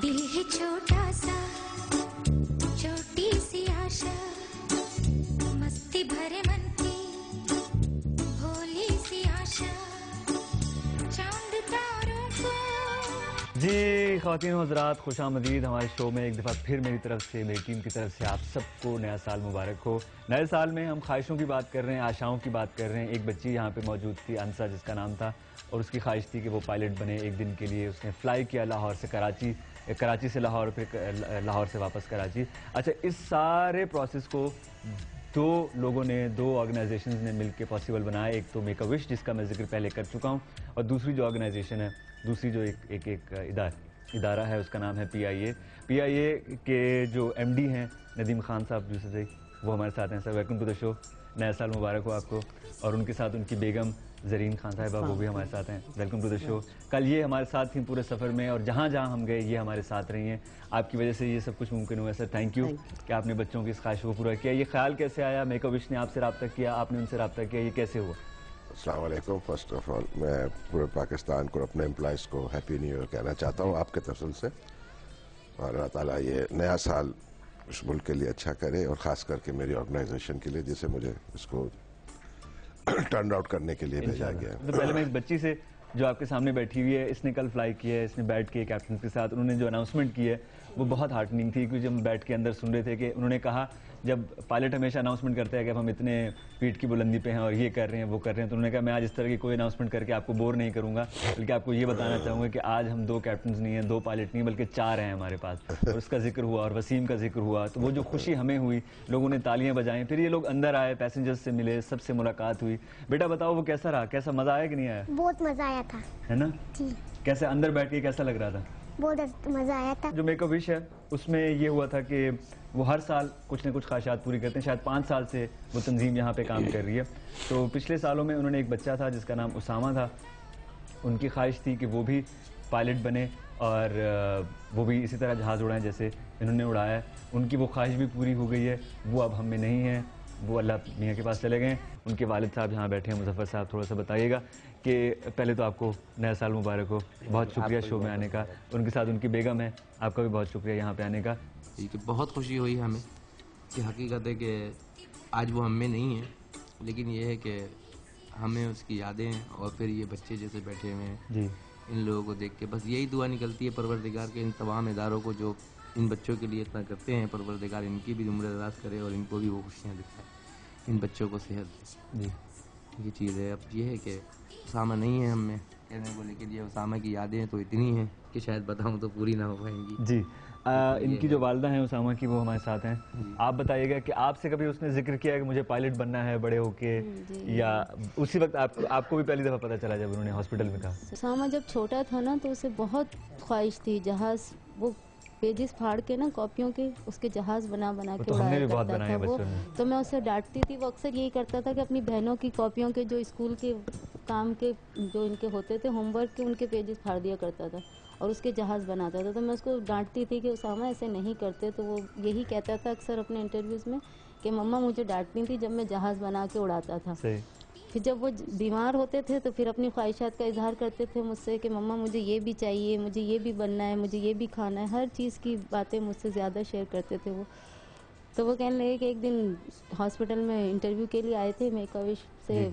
दिल है छोटा सा, छोटी सी आशा, मस्ती भरे मन की भोली सी आशा, चांद तारों को। जी ख़वातीन व हज़रात, खुशामदीद हमारे शो में एक दफ़ा फिर मेरी तरफ से, मेरी टीम की तरफ से आप सबको नया साल मुबारक हो। नए साल में हम ख्वाहिशों की बात कर रहे हैं, आशाओं की बात कर रहे हैं। एक बच्ची यहाँ पे मौजूद थी, अंसा जिसका नाम था, और उसकी ख्वाहिश थी कि वो पायलट बने एक दिन के लिए। उसने फ़्लाई किया लाहौर से कराची, कराची से लाहौर, फिर लाहौर से वापस कराची। अच्छा, इस सारे प्रोसेस को दो लोगों ने, दो ऑर्गेनाइजेशंस ने मिलकर पॉसिबल बनाया। एक तो मेक अ विश, जिसका मैं जिक्र पहले कर चुका हूँ, और दूसरी जो ऑर्गेनाइजेशन है, दूसरी जो एक इदारा है, उसका नाम है PIA। PIA के जो MD हैं नदीम खान साहब दूसरे, वो हमारे साथ हैं। Sir welcome to the show, नया साल मुबारक हो आपको। और उनके साथ उनकी बेगम ज़रीन खान साहिबा, वो भी हमारे साथ हैं। Welcome to the show. कल ये हमारे साथ थी पूरे सफ़र में, और जहाँ जहाँ हम गए ये हमारे साथ रही हैं। आपकी वजह से ये सब कुछ मुमकिन हुआ। सर थैंक यू कि आपने बच्चों की इस ख्वाहिश को पूरा किया। ये ख्याल कैसे आया? मेक अ विश ने आपसे रब्ता किया, आपने उनसे रब्ता किया, ये कैसे हुआ? अस्सलाम वालेकुम। फर्स्ट ऑफ ऑल मैं पूरे पाकिस्तान को, अपने एम्प्लॉइज़ को हैप्पी न्यू ईयर कहना चाहता हूँ आपके तरफ से, और अल्लाह ताला ये नया साल इस मुल्क के लिए अच्छा करे, और ख़ास करके मेरी ऑर्गेनाइजेशन के लिए, जिसे मुझे इसको टर्न आउट करने के लिए भेजा गया। तो पहले मैं इस बच्ची से जो आपके सामने बैठी हुई है, इसने कल फ्लाई किया है, इसने बैठ के कैप्टन के साथ उन्होंने जो अनाउंसमेंट की है वो बहुत हार्टनिंग थी, क्योंकि जब बैठ के अंदर सुन रहे थे कि उन्होंने कहा, जब पायलट हमेशा अनाउंसमेंट करता है कि अब हम इतने फीट की बुलंदी पे हैं और ये कर रहे हैं, वो कर रहे हैं, तो उन्होंने कहा मैं आज इस तरह की कोई अनाउंसमेंट करके आपको बोर नहीं करूंगा, बल्कि आपको ये बताना चाहूँगा कि आज हम 2 कैप्टन नहीं हैं, 2 पायलट नहीं, बल्कि 4 हैं हमारे पास। और उसका जिक्र हुआ, और वसीम का जिक्र हुआ, तो वो जो खुशी हमें हुई, लोगों ने तालियां बजाएं, फिर ये लोग अंदर आए, पैसेंजर्स से मिले, सबसे मुलाकात हुई। बेटा बताओ वो कैसा रहा, कैसा मजा आया कि नहीं आया? बहुत मजा आया था, है ना जी। कैसे अंदर बैठ के कैसा लग रहा था? बहुत मजा आया था। जो मेक अ विश है उसमें ये हुआ था कि वो हर साल कुछ न कुछ ख्वाहिशात पूरी करते हैं। शायद 5 साल से वो तंजीम यहाँ पे काम कर रही है। तो पिछले सालों में उन्होंने एक बच्चा था जिसका नाम उसामा था, उनकी ख्वाहिश थी कि वो भी पायलट बने, और वो भी इसी तरह जहाज़ उड़ाएं जैसे इन्होंने उड़ाया है। उनकी वो ख्वाहिश भी पूरी हो गई है, वो अब हम में नहीं है, वो अल्लाह मियाँ के पास चले गए। उनके वालिद साहब यहाँ बैठे हैं, मुजफ्फर साहब, थोड़ा सा बताइएगा कि पहले तो आपको नया साल मुबारक हो, बहुत शुक्रिया शो में आने का। उनके साथ उनकी बेगम है, आपका भी बहुत शुक्रिया यहाँ पे आने का। ठीक है, बहुत खुशी हुई हमें कि हकीकत है कि आज वो हम में नहीं है, लेकिन ये है कि हमें उसकी यादें हैं, और फिर ये बच्चे जैसे बैठे हुए हैं जी, इन लोगों को देख के बस यही दुआ निकलती है परवरदिगार के इन तमाम इदारों को जो इन बच्चों के लिए इतना करते हैं, परवरदिगार इनकी भी उम्र दराज करे और इनको भी वो खुशियाँ दिखाए, इन बच्चों को सेहत दे। जी, ये चीज़ है। अब ये है कि उसामा नहीं है हम में कहने को, लेकिन ये उसामा की यादें तो इतनी हैं कि शायद बताऊँ तो पूरी ना हो पाएंगी। जी। इनकी जो वालदा हैं उसामा की, वो हमारे साथ हैं। आप बताइएगा कि आपसे कभी उसने जिक्र किया कि मुझे पायलट बनना है बड़े होके, या उसी वक्त आपको भी पहली दफ़ा पता चला जब उन्होंने हॉस्पिटल में कहा? उसामा जब छोटा था ना, तो उसे बहुत ख्वाहिश थी जहाज़, वो पेजेस फाड़ के ना कॉपियों के उसके जहाज़ बना बना के उड़ाया करता था वो। तो मैं उसे डांटती थी, वो अक्सर यही करता था कि अपनी बहनों की कॉपियों के जो स्कूल के काम के जो इनके होते थे होमवर्क के, उनके पेजेस फाड़ दिया करता था और उसके जहाज़ बनाता था। तो मैं उसको डांटती थी कि उसामा ऐसे नहीं करते। तो वो यही कहता था अक्सर अपने इंटरव्यूज़ में कि मम्मा मुझे डांटती थी जब मैं जहाज़ बना के उड़ाता था। फिर जब वो बीमार होते थे तो फिर अपनी ख्वाहिशात का इजहार करते थे मुझसे कि मम्मा मुझे ये भी चाहिए, मुझे ये भी बनना है, मुझे ये भी खाना है, हर चीज़ की बातें मुझसे ज़्यादा शेयर करते थे वो। तो वो कहने लगे कि एक दिन हॉस्पिटल में इंटरव्यू के लिए आए थे मेक अ विश से,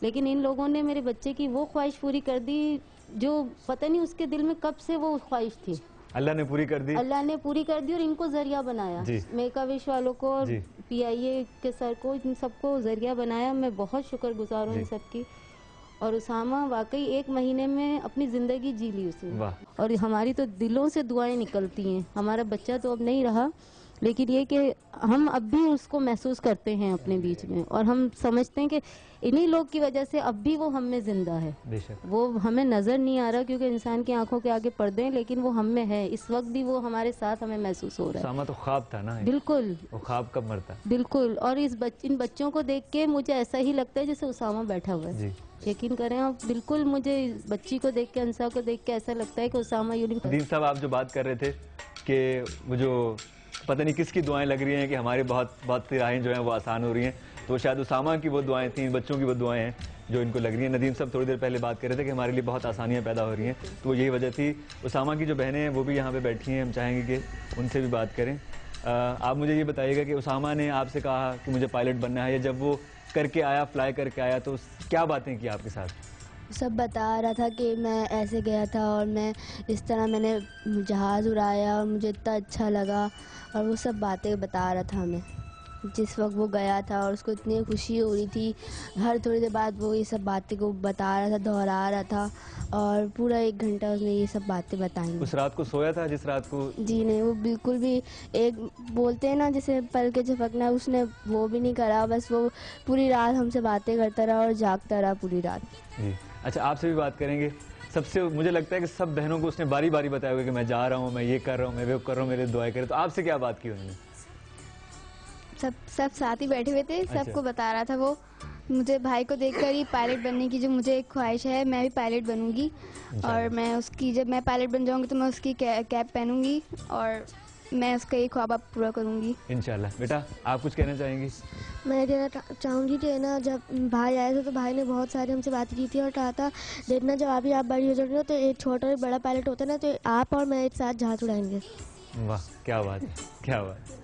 लेकिन इन लोगों ने मेरे बच्चे की वो ख्वाहिश पूरी कर दी जो पता नहीं उसके दिल में कब से वो ख्वाहिश थी। अल्लाह ने पूरी कर दी, अल्लाह ने पूरी कर दी, और इनको जरिया बनाया, मेक अ विश वालों को और PIA के सर को, इन सबको जरिया बनाया। मैं बहुत शुक्रगुजार हूँ इन सबकी। और उसामा वाकई 1 महीने में अपनी ज़िंदगी जी ली उसने, और हमारी तो दिलों से दुआएं निकलती हैं। हमारा बच्चा तो अब नहीं रहा, लेकिन ये कि हम अब भी उसको महसूस करते हैं अपने बीच में, और हम समझते हैं कि इन्हीं लोग की वजह से अब भी वो हम में जिंदा है। वो हमें नज़र नहीं आ रहा क्योंकि इंसान की आंखों के आगे पर्दे हैं, लेकिन वो हम में है, इस वक्त भी वो हमारे साथ हमें महसूस हो रहा है। उसामा तो ख्वाब था ना? बिल्कुल, वो ख्वाब कब मरता है? बिल्कुल। और इन बच्चों को देख के मुझे ऐसा ही लगता है जैसे उसामा बैठा हुआ है। यकीन करें आप, बिल्कुल मुझे बच्ची को देख के, अंसा को देख के ऐसा लगता है कि उसामा दीन साहब, आप जो बात कर रहे थे कि वो जो पता नहीं किसकी दुआएं लग रही हैं कि हमारी बहुत सी राहें जो हैं वो आसान हो रही हैं, तो शायद उसामा की वो दुआएं थी, बच्चों की वो दुआएं हैं جو ان کو لگ رہی ہیں. ندیم صاحب تھوڑی دیر پہلے بات کر رہے تھے کہ ہمارے لیے بہت آسانیاں پیدا ہو رہی ہیں, تو یہی وجہ تھی. اسامہ کی جو بہنیں ہیں وہ بھی یہاں پہ بیٹھی ہیں, ہم چاہیں گے کہ ان سے بھی بات کریں. آپ مجھے یہ بتائیے گا کہ اسامہ نے آپ سے کہا کہ مجھے پائلٹ بننا ہے, یا جب وہ کر کے آیا, فلائی کر کے آیا, تو کیا باتیں کی آپ کے ساتھ؟ سب بتا رہا تھا کہ میں ایسے گیا تھا اور میں اس طرح میں نے جہاز اڑایا اور مجھے اتنا اچھا لگا, اور وہ سب باتیں بتا رہا تھا ہمیں جس وقت وہ گیا تھا, اور اس کو اتنی خوشی ہو رہی تھی. ہر تھوڑی دیر بعد وہ یہ سب باتیں کو بتا رہا تھا, دہرا رہا تھا, اور پورا 1 گھنٹہ اس نے یہ سب باتیں بتائیں. اس رات کو سویا تھا جس رات کو؟ جی نہیں, وہ بالکل بھی ایک بولتے ہیں نا جیسے پل کے جھپکنا, اس نے وہ بھی نہیں کرا. بس وہ پوری رات ہم سے باتیں کرتا رہا اور جاگتا رہا پوری رات. جی اچھا, آپ سے بھی بات کریں گے. سب سے مجھے لگتا ہے کہ سب بہنوں کو اس نے باری باری بتایا ہوگا کہ میں جا رہا ہوں, میں یہ کر رہا ہوں, میں وہ کر رہا ہوں, میرے دعائیں کریں. تو آپ سے کیا بات کی انہوں نے؟ سب ساتھ ہی بیٹھے ہوئے تھے, سب کو بتا رہا تھا وہ. مجھے بھائی کو دیکھ کر ہی پائلٹ بننے کی جو مجھے ایک خواہش ہے, میں بھی پائلٹ بنوں گی, اور میں اس کی جب میں پائلٹ بن جاؤں گی تو میں اس کی کیپ پہنوں گی اور میں اس کا یہ خواب پورا کروں گی انشاءاللہ. بیٹا آپ کچھ کہنا چاہیں گی؟ میں کہنا چاہوں گی کہ نا جب بھائی آئے تھے تو بھائی نے بہت سارے ہم سے بات کی تھی اور کہا تھا دیکھنا جب ابھی آپ بڑی ہو جائیں گے تو ایک چھوٹا اور بڑا پائلٹ ہوتا ہے نا, تو آپ اور میں ایک ساتھ جہاز اڑائیں گے. واہ کیا بات ہے, کیا بات.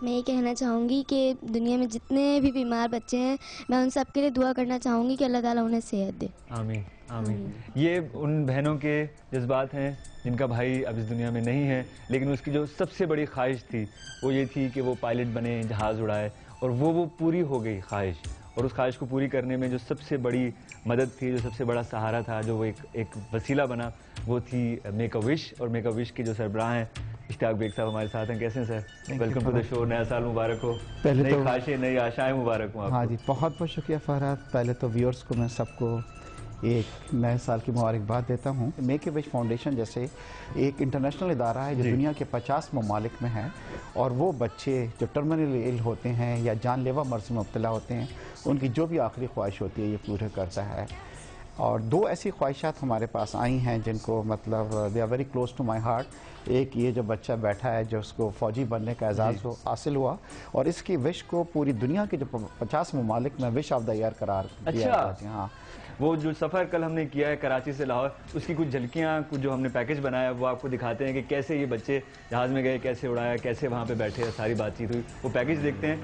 میں یہ کہنا چاہوں گی کہ دنیا میں جتنے بھی بیمار بچے ہیں میں ان سب کے لیے دعا کرنا چاہوں گی کہ اللہ تعالیٰ انہیں صحت دے. آمین آمین. یہ ان بہنوں کے جذبات ہیں جن کا بھائی اب اس دنیا میں نہیں ہے, لیکن اس کی جو سب سے بڑی خواہش تھی وہ یہ تھی کہ وہ پائلٹ بنے, جہاز اڑائے, اور وہ پوری ہو گئی خواہش. اور اس خواہش کو پوری کرنے میں جو سب سے بڑی مدد تھی, جو سب سے بڑا سہارا تھا, جو وہ ایک وسیلہ بنا, وہ تھی میک اے وش. اور میک اے وش کے جو سربراہ ہیں اشتیاق بیگ صاحب ہمارے ساتھ ہیں. کیسے ہیں سر؟ ویلکم ٹو دا شو. نیا سال مبارک ہو. نئی خواہشیں, نئی آشائیں مبارک ہوں آپ کو. ہاں جی, بہت بہت شکریہ فرحت. پہلے تو ویورز کو میں سب کو ایک نئے سال کی مبارکباد دیتا ہوں. میک اے وش فاؤنڈیشن جیسے ایک انٹرنیشنل ادارہ ہے جو دنیا کے 50 ممالک میں ہے, اور وہ بچے جو ٹرمینل ایل ہوتے ہیں یا جان لیوا مرض میں مبتلا ہوتے ہیں, ان کی جو بھی آخری خواہش ہوتی ہے یہ پورا کرتا ہے. اور 2 ایسی خواہشات ہمارے پاس آئی ہیں جن کو مطلب they are very close to my heart. ایک یہ جو بچہ بیٹھا ہے جو اس کو فوجی بننے کا اعزاز حاصل ہوا, اور اس کی وش کو پوری دنیا کے جو 50 ممالک میں وش آف دا ایئر قرار دیا گیا. ہاں, وہ جو سفر کل ہم نے کیا ہے کراچی سے لاہور, اس کی کچھ جھلکیاں, کچھ جو ہم نے پیکج بنایا وہ آپ کو دکھاتے ہیں کہ کیسے یہ بچے جہاز میں گئے, کیسے اڑایا, کیسے وہاں پہ بیٹھے, ساری بات چیت ہوئی. وہ پیکج دیکھتے ہیں.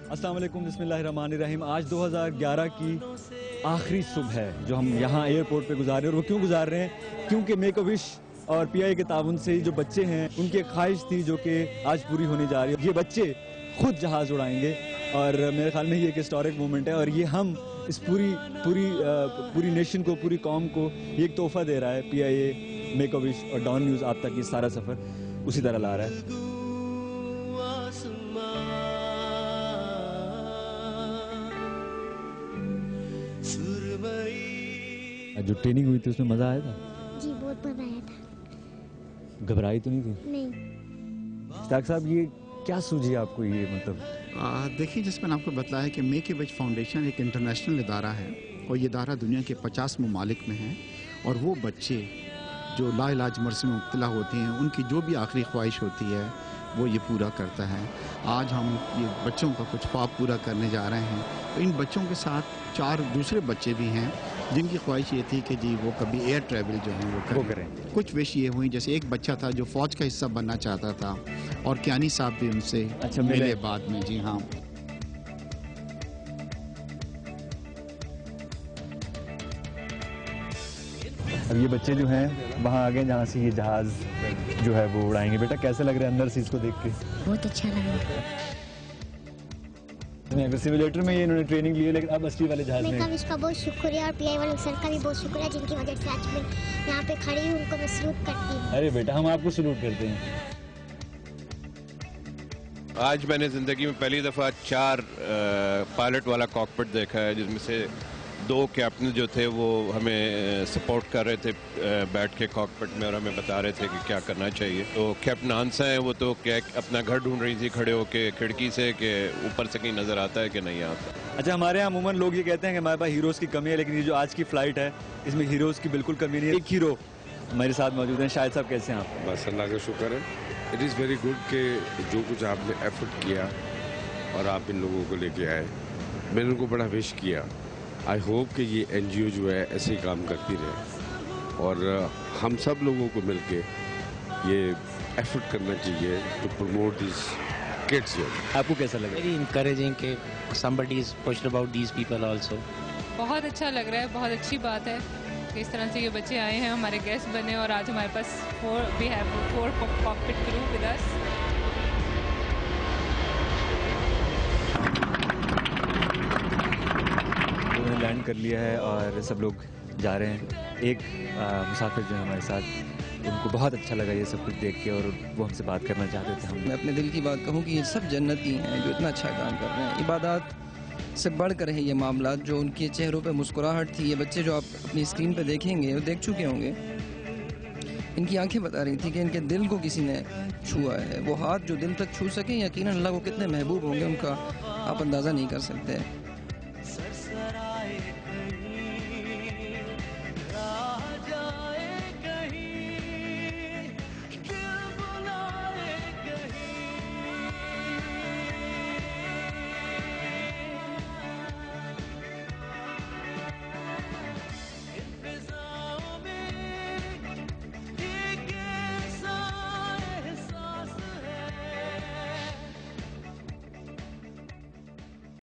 السلام علیکم, بسم اللہ الرحمن الرحیم. آج 2011 کی آخری صبح ہے جو ہم یہاں ایئرپورٹ پہ گزار رہے ہیں. اور وہ کیوں گزار رہے ہیں؟ کیونکہ میک اے وش اور پی آئی کے تعاون سے جو بچے ہیں ان کی ایک خواہش تھی جو کہ آج پوری ہونے جا رہی ہے. یہ بچے خود جہاز اڑائیں گے, اور میرے خیال میں یہ ایک ہسٹورک مومنٹ ہے, اور یہ ہم اس پوری نیشن کو, پوری قوم کو یہ ایک تحفہ دے رہا ہے. پی آئی اے, میک اے وش اور ڈان نیوز آپ تک یہ سارا سفر اسی طرح لا رہا ہے. جو ٹریننگ ہوئی تھی اس میں مزہ آیا تھا؟ جی بہت مزہ آیا تھا. گھبرائی تو نہیں تھی؟ نہیں. اشتیاق صاحب یہ کیا سوجی آپ کو یہ مطلب؟ دیکھیے, جس میں نے آپ کو بتایا کہ میک اے وش فاؤنڈیشن ایک انٹرنیشنل ادارہ ہے, اور یہ ادارہ دنیا کے 50 ممالک میں ہے, اور وہ بچے جو لا علاج مرض میں مبتلا ہوتے ہیں ان کی جو بھی آخری خواہش ہوتی ہے وہ یہ پورا کرتا ہے. آج ہم یہ بچوں کا کچھ خواب پورا کرنے جا رہے ہیں. ان بچوں کے ساتھ 4 دوسرے بچے بھی ہیں جن کی خواہش یہ تھی کہ جی وہ کبھی ایئر ٹریول جو ہے وہ کریں. کچھ وش یہ ہوئی, جیسے ایک بچہ تھا جو فوج کا حصہ بننا چاہتا تھا, اور کیانی صاحب بھی ان سے ملے بعد میں. جی ہاں. اب یہ بچے جو ہیں وہاں آگے جہاں سے یہ جہاز جو ہے وہ اڑائیں گے. بیٹا کیسے لگ رہا ہے اندر سے اس کو دیکھ کے؟ بہت اچھا لگ رہا ہے. سیمولیٹر میں یہ انہوں نے ٹریننگ لی ہے, لیکن اب اصلی والے جہاز میں. اس کا بہت شکریہ, اور پی آئی والے سر کا بھی بہت شکریہ جن کی وجہ سے آج میں یہاں پہ کھڑی ہوں. ان کو میں سلوٹ کرتی ہوں. ارے بیٹا ہم آپ کو سلوٹ کرتے ہیں. آج میں نے زندگی میں پہلی دفعہ 4 پائلٹ والا کاکپٹ دیکھا ہے, جس میں سے 2 کیپٹن جو تھے وہ ہمیں سپورٹ کر رہے تھے بیٹھ کے کاکپٹ میں, اور ہمیں بتا رہے تھے کہ کیا کرنا چاہیے. تو کیپٹن ہانسا ہیں, وہ تو اپنا گھر ڈھونڈ رہی تھی کھڑے ہو کے کھڑکی سے کہ اوپر سے کہیں نظر آتا ہے کہ نہیں آتا. اچھا, ہمارے یہاں عموماً لوگ یہ کہتے ہیں کہ ہمارے پاس ہیروز کی کمی ہے, لیکن یہ جو آج کی فلائٹ ہے اس میں ہیروز کی بالکل کمی نہیں ہے. ایک ہیرو हमारे साथ मौजूद हैं। शाहिद साहब, कैसे हैं आप? बस अल्लाह का शुक्र है। इट इज़ वेरी गुड कि जो कुछ आपने एफर्ट किया और आप इन लोगों को लेके आए, मैंने उनको बड़ा विश किया। आई होप कि ये NGO जो है ऐसे ही काम करती रहे और हम सब लोगों को मिलके ये एफर्ट करना चाहिए टू प्रमोट दिस किड्स। आपको कैसा लगा? वेरी इनकरेजिंग कि somebody is pushed about these people also. बहुत अच्छा लग रहा है, बहुत अच्छी बात है कि इस तरह से ये बच्चे आए हैं, हमारे गेस्ट बने और आज हमारे पास we have 4 cockpit crew with us. उन्होंने लैंड कर लिया है और सब लोग जा रहे हैं। एक मुसाफिर जो है हमारे साथ, उनको बहुत अच्छा लगा ये सब कुछ देख के और वो हमसे बात करना चाहते थे। हम मैं अपने दिल की बात कहूँ कि ये सब जन्नती हैं जो इतना अच्छा काम कर रहे हैं। इबादत से बढ़कर है ये मामला। जो उनके चेहरों पे मुस्कुराहट थी, ये बच्चे जो आप अपनी स्क्रीन पे देखेंगे वो देख चुके होंगे, इनकी आंखें बता रही थी कि इनके दिल को किसी ने छुआ है। वो हाथ जो दिल तक छू सके, यकीनन अल्लाह को कितने महबूब होंगे उनका आप अंदाज़ा नहीं कर सकते।